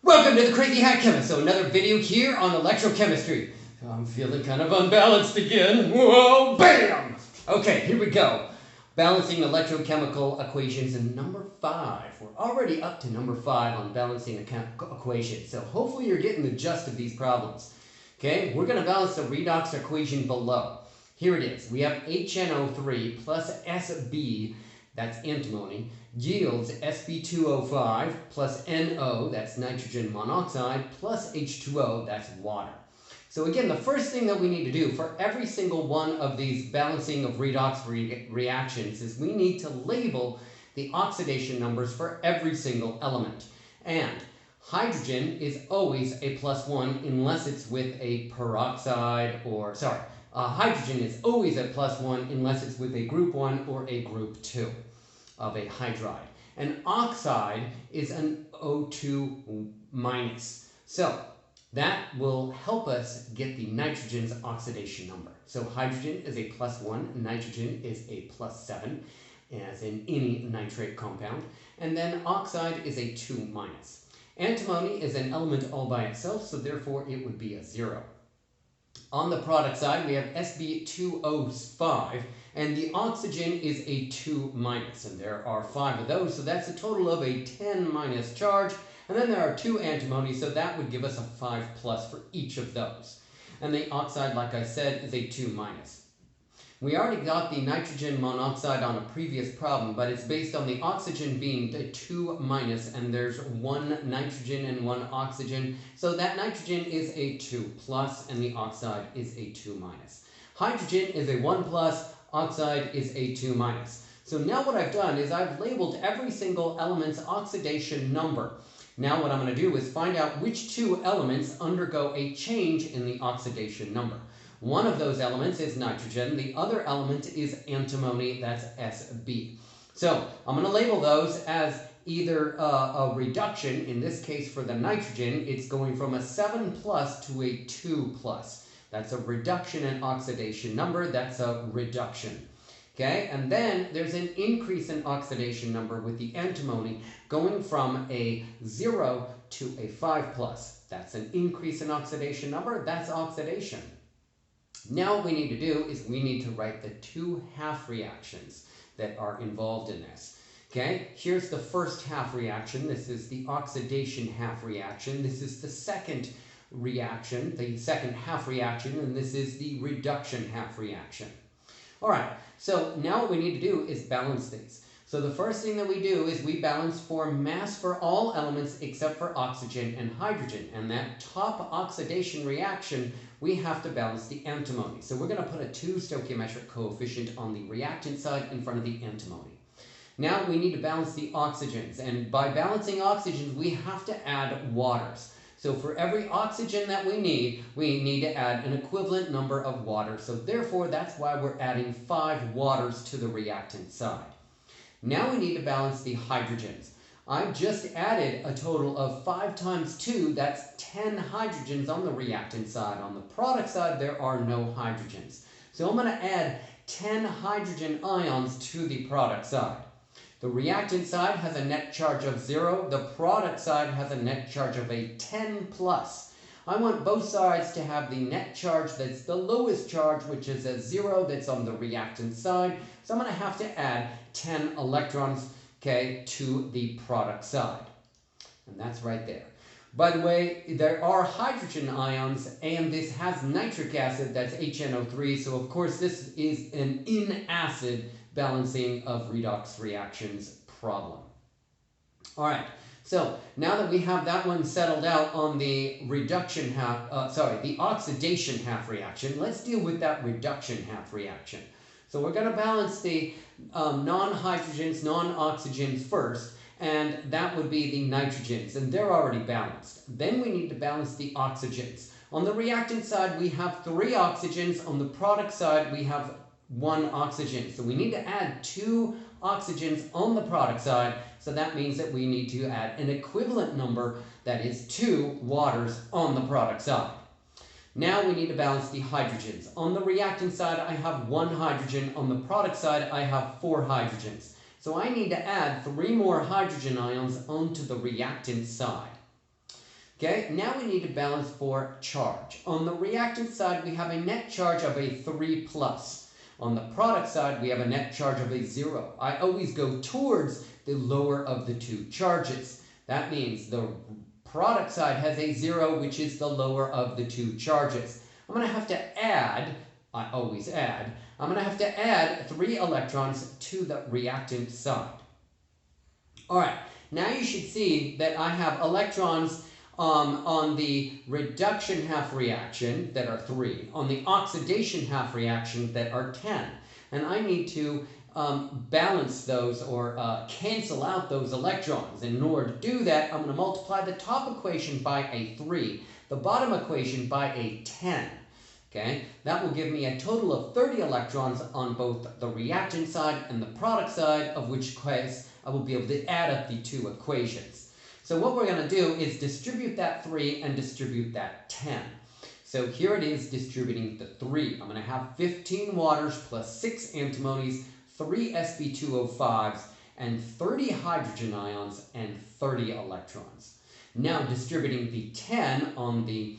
Welcome to the Crazy Hat Chemist. So another video here on electrochemistry. I'm feeling kind of unbalanced again. Whoa, bam! Okay, here we go. Balancing electrochemical equations in number 5. We're already up to number 5 on balancing equations. So hopefully you're getting the gist of these problems. Okay, we're going to balance the redox equation below. Here it is. We have HNO3 plus SB, that's antimony, yields Sb2O5 plus NO, that's nitrogen monoxide, plus H2O, that's water. So again, the first thing that we need to do for every single one of these balancing of redox reactions is we need to label the oxidation numbers for every single element. And hydrogen is always a +1 unless it's with a peroxide or, hydrogen is always a +1 unless it's with a group 1 or a group 2 of a hydride. And oxide is an O2 minus. So that will help us get the nitrogen's oxidation number. So hydrogen is a +1, nitrogen is a +7, as in any nitrate compound, and then oxide is a 2 minus. Antimony is an element all by itself, so therefore it would be a 0. On the product side, we have Sb2O5, and the oxygen is a 2 minus, and there are 5 of those, so that's a total of a 10 minus charge. And then there are 2 antimony, so that would give us a 5 plus for each of those. And the oxide, like I said, is a 2 minus. We already got the nitrogen monoxide on a previous problem, but it's based on the oxygen being a 2 minus, and there's 1 nitrogen and 1 oxygen. So that nitrogen is a 2 plus, and the oxide is a 2 minus. Hydrogen is a 1 plus, oxide is a 2 minus. So now what I've done is I've labeled every single element's oxidation number. Now what I'm going to do is find out which 2 elements undergo a change in the oxidation number. One of those elements is nitrogen, the other element is antimony, that's Sb. So I'm going to label those as either a reduction, in this case for the nitrogen, it's going from a 7 plus to a 2 plus. That's a reduction in oxidation number, that's a reduction. Okay, and then there's an increase in oxidation number with the antimony going from a 0 to a 5 plus. That's an increase in oxidation number, that's oxidation. Now what we need to do is we need to write the 2 half reactions that are involved in this. Okay, here's the first half reaction. This is the oxidation half reaction. This is the second reaction, the second half reaction, and this is the reduction half reaction. All right, so now what we need to do is balance these. So the first thing that we do is we balance for mass for all elements except for oxygen and hydrogen. And that top oxidation reaction, we have to balance the antimony. So we're going to put a 2 stoichiometric coefficient on the reactant side in front of the antimony. Now we need to balance the oxygens. And by balancing oxygens, we have to add waters. So for every oxygen that we need to add an equivalent number of waters. So therefore, that's why we're adding 5 waters to the reactant side. Now we need to balance the hydrogens. I've just added a total of 5 times 2, that's 10 hydrogens on the reactant side. On the product side, there are no hydrogens. So I'm going to add 10 hydrogen ions to the product side. The reactant side has a net charge of 0. The product side has a net charge of a 10 plus. I want both sides to have the net charge that's the lowest charge, which is a 0 that's on the reactant side. So I'm going to have to add 10 electrons, okay, to the product side. And that's right there. By the way, there are hydrogen ions, and this has nitric acid, that's HNO3. So of course this is an in-acid balancing of redox reactions problem. All right, so now that we have that one settled out on the reduction half, the oxidation half reaction, let's deal with that reduction half reaction. So we're going to balance the non-hydrogens, non-oxygens first, and that would be the nitrogens, and they're already balanced. Then we need to balance the oxygens. On the reactant side, we have 3 oxygens. On the product side, we have 1 oxygen. So we need to add 2 oxygens on the product side. So that means that we need to add an equivalent number, that is 2 waters on the product side. Now we need to balance the hydrogens. On the reactant side, I have 1 hydrogen. On the product side, I have 4 hydrogens. So I need to add 3 more hydrogen ions onto the reactant side. Okay, now we need to balance for charge. On the reactant side, we have a net charge of a 3 plus. On the product side, we have a net charge of a 0. I always go towards the lower of the two charges. That means the product side has a 0, which is the lower of the two charges. I'm going to have to add, I always add, I'm going to have to add 3 electrons to the reactant side. Alright, now you should see that I have electrons on the reduction half reaction that are 3, on the oxidation half reaction that are 10. And I need to balance those or cancel out those electrons. And in order to do that, I'm going to multiply the top equation by a 3, the bottom equation by a 10. Okay, that will give me a total of 30 electrons on both the reactant side and the product side, of which case I will be able to add up the two equations. So what we're going to do is distribute that 3 and distribute that 10. So here it is distributing the 3. I'm going to have 15 waters plus 6 antimonies, 3 Sp2O5s, and 30 hydrogen ions and 30 electrons. Now distributing the 10 on the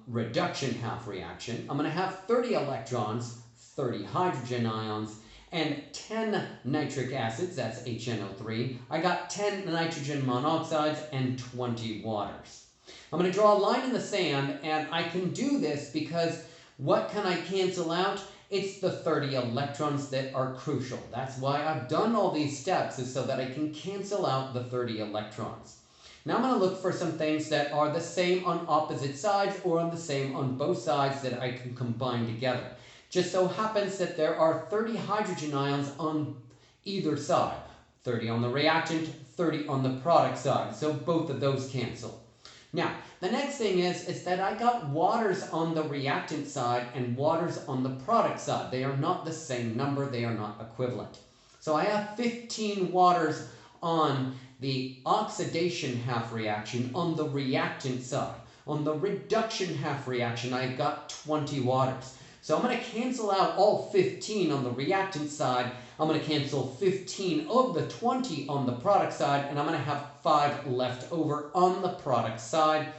reduction half reaction, I'm going to have 30 electrons, 30 hydrogen ions, and 10 nitric acids, that's HNO3. I got 10 nitrogen monoxides and 20 waters. I'm going to draw a line in the sand, and I can do this because what can I cancel out? It's the 30 electrons that are crucial. That's why I've done all these steps, is so that I can cancel out the 30 electrons. Now I'm going to look for some things that are the same on opposite sides or on the same on both sides that I can combine together. Just so happens that there are 30 hydrogen ions on either side. 30 on the reactant, 30 on the product side. So both of those cancel. Now, the next thing is that I got waters on the reactant side and waters on the product side. They are not the same number. They are not equivalent. So I have 15 waters on the oxidation half reaction on the reactant side. On the reduction half reaction, I got 20 waters. So I'm going to cancel out all 15 on the reactant side. I'm going to cancel 15 of the 20 on the product side, and I'm going to have 5 left over on the product side.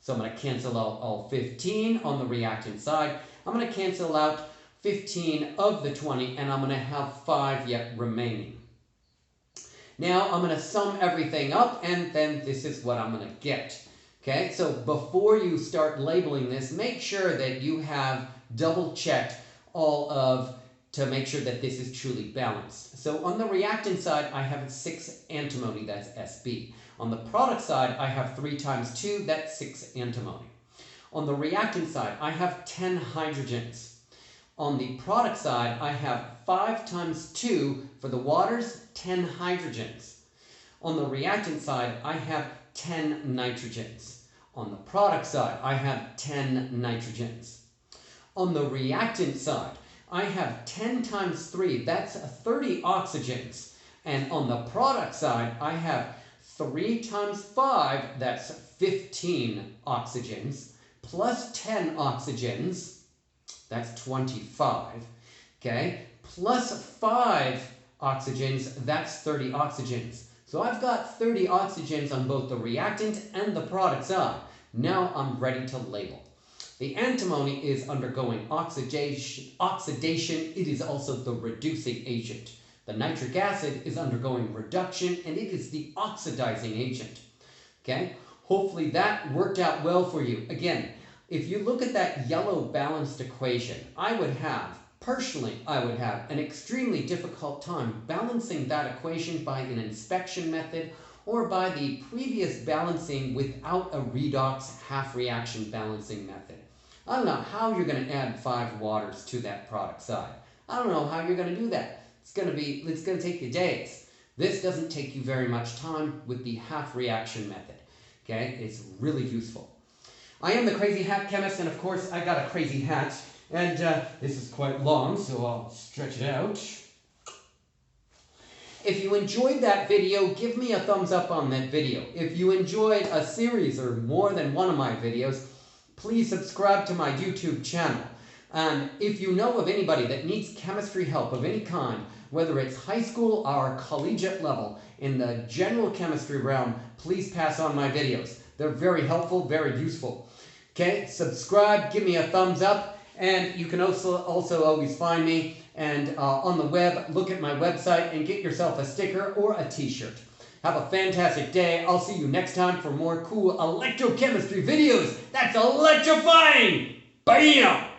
So I'm going to cancel out all 15 on the reactant side. I'm going to cancel out 15 of the 20, and I'm going to have 5 yet remaining. Now I'm going to sum everything up, and then this is what I'm going to get. Okay, so before you start labeling this, make sure that you have double checked all of to make sure that this is truly balanced. So on the reactant side, I have 6 antimony, that's Sb. On the product side, I have 3 times 2, that's 6 antimony. On the reactant side, I have 10 hydrogens. On the product side, I have 5 times 2 for the waters, 10 hydrogens. On the reactant side, I have 10 nitrogens. On the product side, I have 10 nitrogens. On the reactant side, I have 10 times 3, that's 30 oxygens. And on the product side, I have 3 times 5, that's 15 oxygens, plus 10 oxygens, that's 25, okay, plus 5 oxygens, that's 30 oxygens. So I've got 30 oxygens on both the reactant and the product side. Now I'm ready to label. The antimony is undergoing oxidation. It is also the reducing agent. The nitric acid is undergoing reduction, and it is the oxidizing agent. Okay? Hopefully that worked out well for you. Again, if you look at that yellow balanced equation, personally, I would have an extremely difficult time balancing that equation by an inspection method or by the previous balancing without a redox half reaction balancing method. I don't know how you're going to add 5 waters to that product side. I don't know how you're going to do that. It's going to take you days. This doesn't take you very much time with the half reaction method. Okay, it's really useful. I am the Crazy Hat Chemist, and of course I got a crazy hat, and this is quite long, so I'll stretch it out. If you enjoyed that video, give me a thumbs up on that video. If you enjoyed a series or more than one of my videos, please subscribe to my YouTube channel. And if you know of anybody that needs chemistry help of any kind, whether it's high school or collegiate level, in the general chemistry realm, please pass on my videos. They're very helpful, very useful. Okay, subscribe, give me a thumbs up, and you can also always find me and on the web. Look at my website and get yourself a sticker or a t-shirt. Have a fantastic day. I'll see you next time for more cool electrochemistry videos. That's electrifying! Bam!